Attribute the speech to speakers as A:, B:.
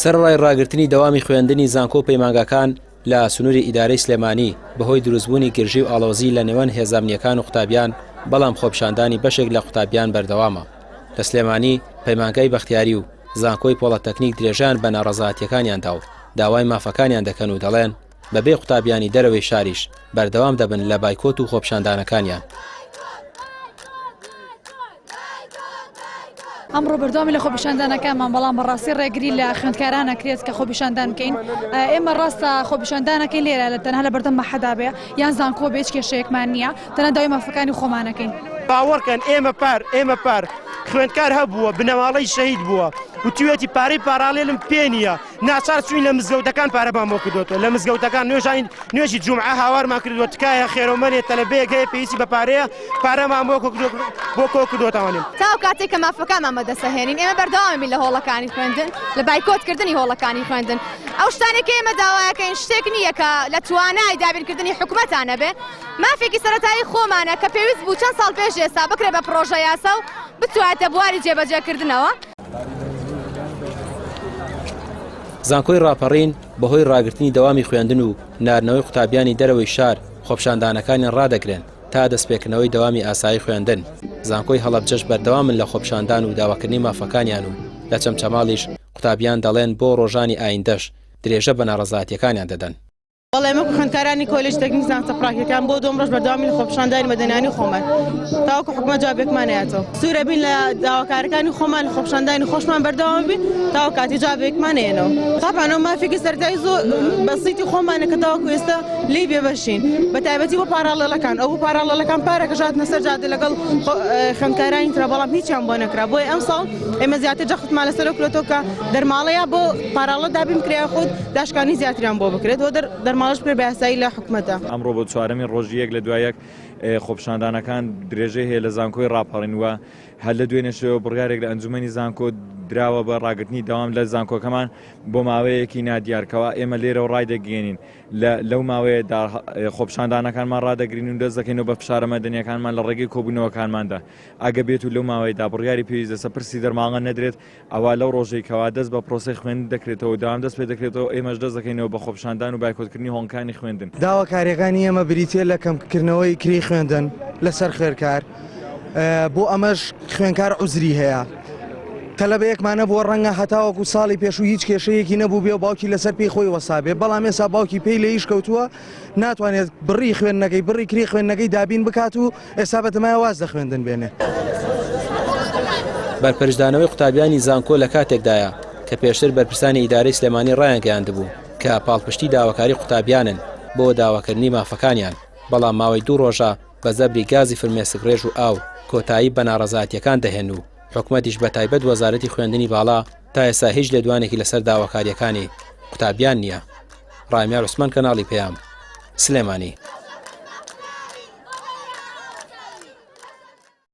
A: سەرڕای ڕاگررتنی دەوامی خوێندنی زانکۆ و پەیمانگەکان لە سنووری ئیدارەی سلێمانی بەهۆی دروستبوونی گرژی و ئاڵۆزی لە نێوان هێزانامنیەکان و قوتابیان، بەڵام خۆپیشاندانی بەشێک لە قوتابیان بەردەوامە. لە سلێمانی پەیمانگای بەختیاری و زانکۆی پۆڵەتەکنیک درێژیان بە ناڕەزایەتیەکانیاندا و داوای مافەکانیان دەکەن و دەڵێن بەبێ قوتابیانی دەرەوەی شاریش بەردەوام دەبن لە بایکۆت و خۆپیشاندانەکانیان.
B: ئەمڕۆ بەردەوامی لە خۆپیشاندانەکانمان، بەڵام بەڕاستی ڕێگری لە خوێندکاران نەکرێت کە خۆپیشاندان بکەین. ئێمە ڕاستە خۆپیشاندانەکەین لێرە لە تەنها لە بەردەم مەحەدا بێ یان زانکۆ بێ هیچ کێشەیەکمان نییە، تەنها داوای مافەکانی خۆمانەکەین.
C: باوەڕکەن ئێمە پار خوێندکار هەبووە، بنەماڵەی شەهید بووە و توێتی پارەی پاراڵێلم پێ نییە. ناچار چوین لە مزگەوتەکان پارەبان بۆ کردوەوە، لە مزگەوتەکان نوێژی جومعە هاوارمان کردووە، تکایە خێرەومەنێت تەلەبەیەک هەیە پێویستی بە پارەیە پارەمان بۆ کۆ کردوەوەتەوانیم.
D: تاو کاتێک کە مافەکانمان بەدەستەهێنین، ئێمە بەردەوامی لە هۆڵەکانی خوێندن، لە بایکۆتکردنی هۆڵەکانی خوێندن. ئەو شتانێکی ئێمە داوایەکەین شتێک نییە کە لە توانای دابینکردنی حکوومەتانە بێ. مافێکی سەرەتایی خۆمانە کە پێویست بوو چەند ساڵ پێش ئێستا بکرێ بە پرۆژە یاسا و بتوانێتە بواری جێبەجێکردنەوە.
A: زانکۆی ڕاپەڕین بەهۆی ڕاگررتنی دەوامی خوێندن و نارنەوەی قوتابیانی دەرەوەی شار خۆپیشاندانەکانیان ڕادەگرێن تا دەستپێکردنەوەی دەوامی ئاسایی خوێندن. زانکۆی هەڵەبجەش بەردەوامن لە خۆپیشاندان و داواکردنی مافەکانیان و لە چەمچەماڵیش قوتابیان دەڵێن بۆ ڕۆژانی ئایندەش درێژە بە ناڕەزایەتیەکانیان دەدەن.
E: بەڵێمە خوێندکارانی کۆلێژ تەکنیک زانستە پراکتیکەکان بۆ دۆم ڕۆژ بەردەوامی لە خۆپیشاندانی مەدەنیانی خۆمان تاوەکو حکومەت جوابێکمان هەیەتەوە. سوورە بین لە داواکارەکانی خۆمان لە خۆپیشاندانی خۆشمان بەردەوام بین تاوە کاتی جوابێکمان هێنەوە. تاپانەوە مافێکی سەرەتایی زۆر بەسیتی خۆمانە کە تاوەکو ئێستا لێی بێبەشین، بە تایبەتی بۆ پاراڵەکان. ئەو پاراڵەکان پارێکە ژاتنە سەر جادە لەگەڵ خوێندکارانی ترە، بەڵام هیچیان بۆ نەکرا. بۆیە ئەم ساڵ ئێمە زیاتر جەختمان لەسەر کلۆتەوە کە دەرماڵەیە بۆ پاراڵە دابین بکرێ خۆت داشکانی زیاتریان بۆ بکرێت و دەرماڵش بکرێ بە یاسایی لە حکومەتە.
F: ئەمڕۆ بۆ چوارەمی ڕۆژی یەک لە دوایەک خۆپیشاندانەکان درێژەی هەیە لە زانکۆی ڕاپەڕین وە هەر لە دوێنێشەوە بڕگارێک لە ئەنجومەنی زانکۆ دراوە بە ڕاگررتنی دەوام لە زانکۆکەمان بۆ ماوەیەکی نادیارکەوە. ئێمە لێرە ڕای دەگەێنین لەو ماوەیەدا خۆپیشاندانەکان ڕادەگرین و دەست دەکەینەوە بە فشارە مەدەنیەکانمان لە ڕێگەی کۆبوونەوەکانماندا. ئەگە بێت و لەو ماوەیەدا بڕیاری پێویستە سەپرسی دەرماڵە نەدرێت، ئەوە لەو ڕۆژەی کەوا دەست بە پرۆسەی خوێندن دەکرێتەوە داوام دەست پێ دەکرێتەوە. ئێمەش دەست دەکەینەوە بە خۆپیشاندان و بایکۆتکردنی هۆڵەکانی خوێندن.
G: داواکاریەکانی ئێمە بریتە لە کەمکردنەوەی کری خوێندن لەسەر خێرکار، بۆ ئەمەش خوێندکار عوزری هەیە. تەلەبەیەکمانە بۆ ڕەنگە هەتاوەکو ساڵی پێشوو هیچ کێشەیەکی نەبوو بێ و باوکی لەسەر پێی خۆی وەسابێ، بەڵام ێستا باوکی پێی لە ئیش کەوتووە، ناتوانێت بڕی خوێندنەکەی بڕی کری خوێندنەکەی دابین بکات و ئێستا بەتەمایە واز دە خوێندن بێنێ.
A: بەرپەرشدانەوەی قوتابیانی زانکۆ لە کاتێکدایە کە پێشتر بەرپرسانی ئیدارەی سلێمانی ڕایانگەیاندبوو کە پاڵپشتی داواکاری قوتابیانن بۆ داواکردنی مافەکانیان، بەڵام ماوەی 2 ڕۆژە بە زەبری گازی فرمێسکڕێژ و ئاو کۆتایی بە ناڕەزایەتیەکان دەهێن و حکومەتیش بە تایبەت وەزارەتی خوێندنی باڵا تا ئێستا هیچ لێدوانێکی لەسەر داواکاریەکانی قوتابیان نییە. ڕامیار عوسمان، کەناڵی پەیام، سلێمانی.